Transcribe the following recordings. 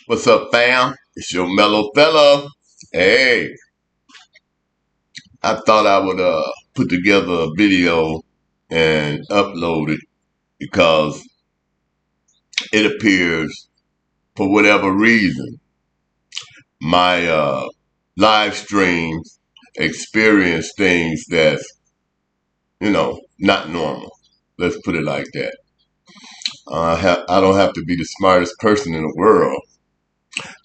What's up, fam? It's your mellow fella. Hey, I thought I would put together a video and upload it because it appears, for whatever reason, my live streams experience things that's, not normal. Let's put it like that. I don't have to be the smartest person in the world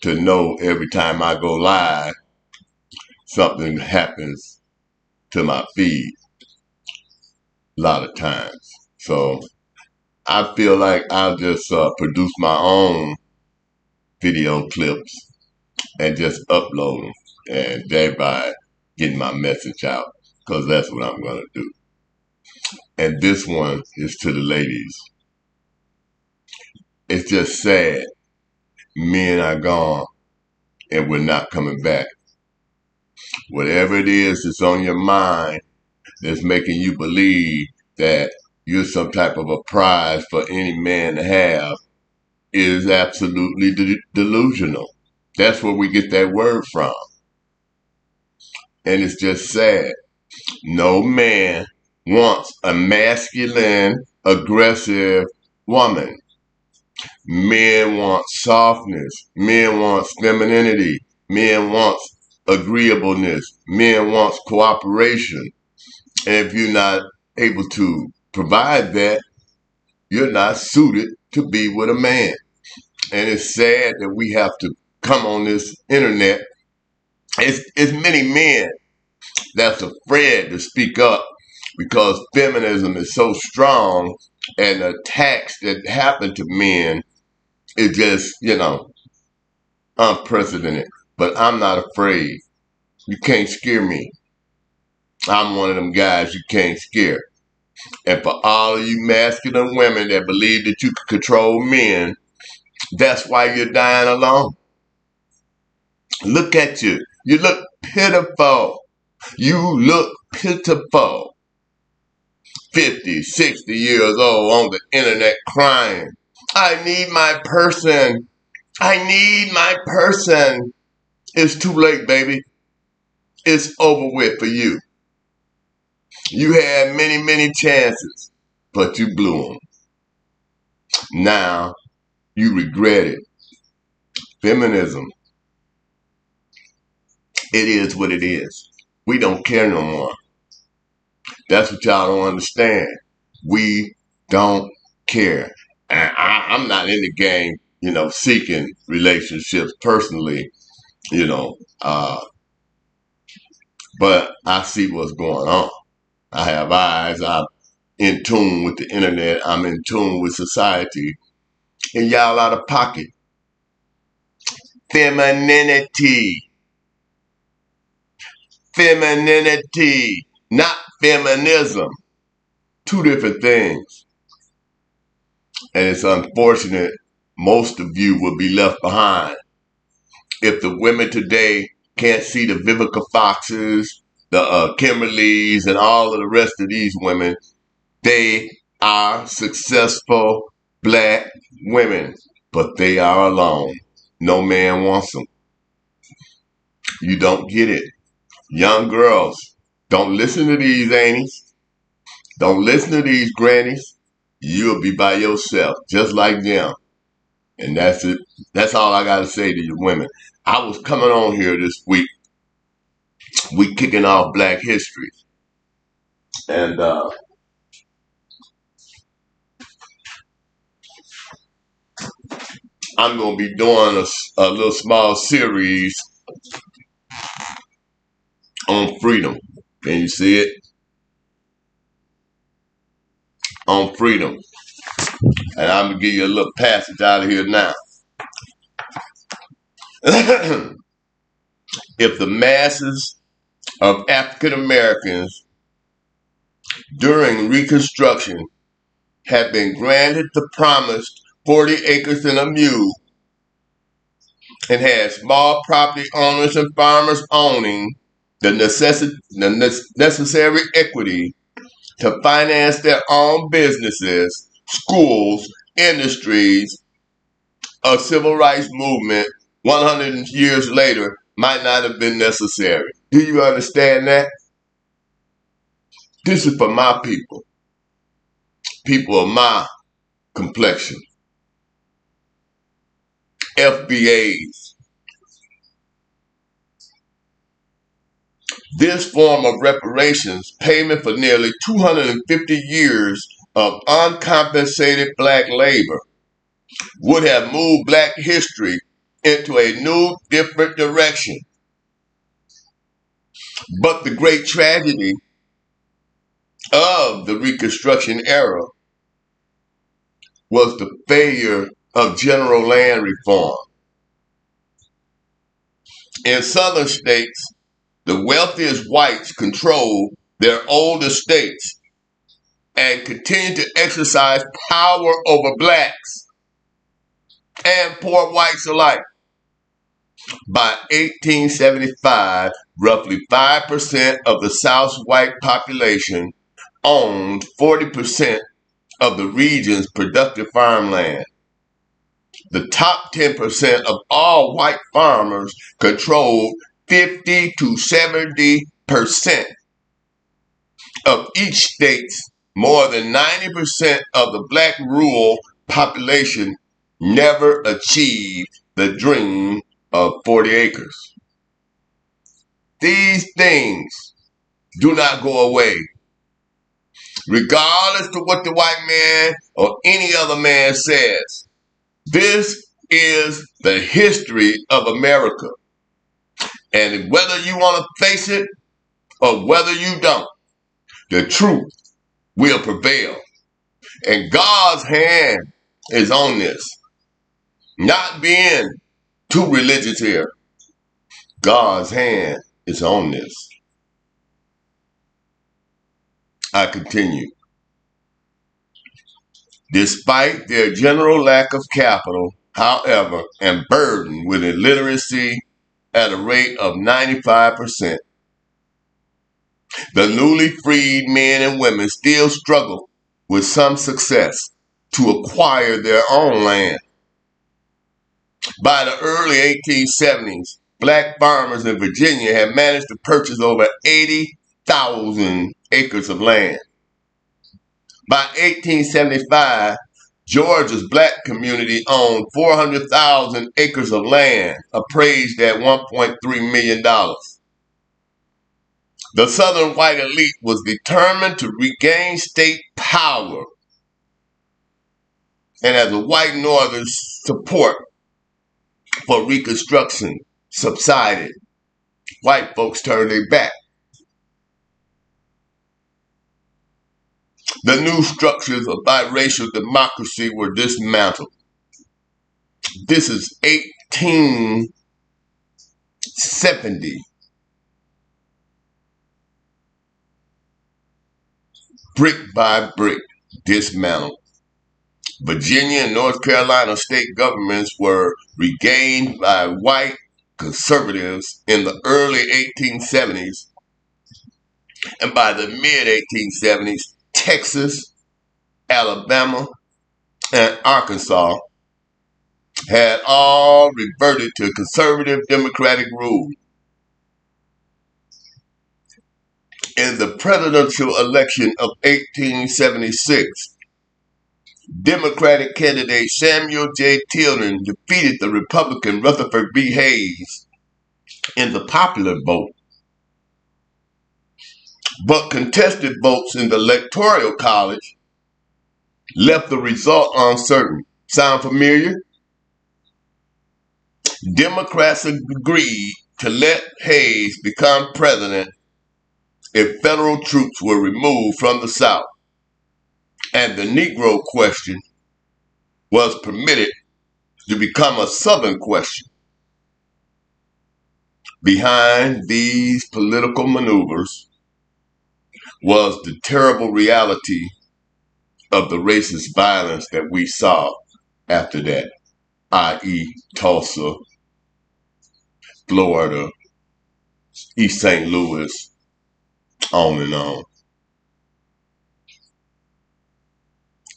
to know every time I go live, something happens to my feed a lot of times. So I feel like I'll just produce my own video clips and just upload them and thereby getting my message out because that's what I'm going to do. And this one is to the ladies. It's just sad. Men are gone and we're not coming back. Whatever it is that's on your mind that's making you believe that you're some type of a prize for any man to have is absolutely delusional. That's where we get that word from. And it's just sad. No man wants a masculine, aggressive woman. Men want softness. Men want femininity. Men want agreeableness. Men want cooperation. And if you're not able to provide that, you're not suited to be with a man. And it's sad that we have to come on this internet. It's many men that's afraid to speak up because feminism is so strong and the attacks that happen to men is just, unprecedented. But I'm not afraid. You can't scare me. I'm one of them guys you can't scare. And for all of you masculine women that believe that you can control men, that's why you're dying alone. Look at you. You look pitiful. You look pitiful. 50, 60 years old on the internet crying. I need my person. I need my person. It's too late, baby. It's over with for you. You had many, many chances, but you blew them. Now, you regret it. Feminism. It is what it is. We don't care no more. That's what y'all don't understand. We don't care. And I'm not in the game, seeking relationships personally, but I see what's going on. I have eyes. I'm in tune with the internet. I'm in tune with society. And y'all out of pocket. Femininity. Femininity, not feminism. Two different things. And it's unfortunate most of you will be left behind. If the women today can't see the Vivica Foxes, the Kimberlys, and all of the rest of these women, they are successful black women, but they are alone. No man wants them. You don't get it. Young girls, don't listen to these aunties. Don't listen to these grannies. You'll be by yourself, just like them. And that's it. That's all I got to say to you women. I was coming on here this week. We kicking off Black History. And I'm going to be doing a little small series on freedom. Can you see it? On freedom. And I'm going to give you a little passage out of here now. If the masses of African Americans during Reconstruction had been granted the promised 40 acres and a mule and had small property owners and farmers owning the necessary equity to finance their own businesses, schools, industries, a civil rights movement 100 years later might not have been necessary. Do you understand that? This is for my people of my complexion, FBAs. This form of reparations, payment for nearly 250 years of uncompensated black labor, would have moved black history into a new, different direction. But the great tragedy of the Reconstruction era was the failure of general land reform. In southern states, the wealthiest whites controlled their old estates and continued to exercise power over blacks and poor whites alike. By 1875, roughly 5% of the South's white population owned 40% of the region's productive farmland. The top 10% of all white farmers controlled 50 to 70% of each state's more than 90% of the black rural population never achieved the dream of 40 acres. These things do not go away, regardless of what the white man or any other man says. This is the history of America. And whether you want to face it or whether you don't, the truth will prevail. And God's hand is on this. Not being too religious here. God's hand is on this. I continue. Despite their general lack of capital, however, and burdened with illiteracy at a rate of 95%, the newly freed men and women still struggle with some success to acquire their own land. By the early 1870s, black farmers in Virginia had managed to purchase over 80,000 acres of land. By 1875, Georgia's black community owned 400,000 acres of land, appraised at $1.3 million. The Southern white elite was determined to regain state power. And as the white Northern support for Reconstruction subsided, white folks turned their back. The new structures of biracial democracy were dismantled. This is 1870. Brick by brick, dismantled. Virginia and North Carolina state governments were regained by white conservatives in the early 1870s, and by the mid-1870s, Texas, Alabama, and Arkansas had all reverted to conservative democratic rule. In the presidential election of 1876, Democratic candidate Samuel J. Tilden defeated the Republican Rutherford B. Hayes in the popular vote. But contested votes in the Electoral College left the result uncertain. Sound familiar? Democrats agreed to let Hayes become president if federal troops were removed from the South, and the Negro question was permitted to become a Southern question. Behind these political maneuvers was the terrible reality of the racist violence that we saw after that, i.e. Tulsa, Florida, East St. Louis, on and on.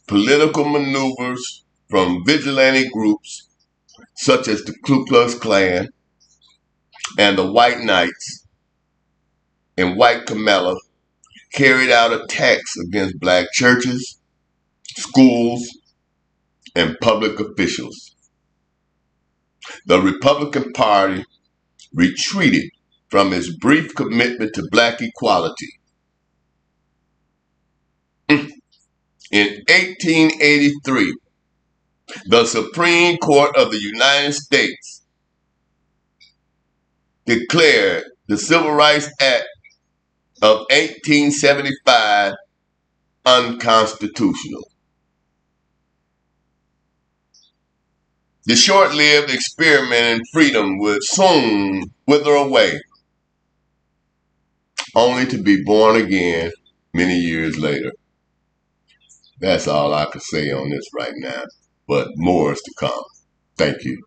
Political maneuvers from vigilante groups such as the Ku Klux Klan and the White Knights and White Camilla, carried out attacks against black churches, schools, and public officials. The Republican Party retreated from its brief commitment to black equality. In 1883, the Supreme Court of the United States declared the Civil Rights Act of 1875 unconstitutional. The short-lived experiment in freedom would soon wither away, only to be born again many years later. That's all I could say on this right now, but more is to come. Thank you.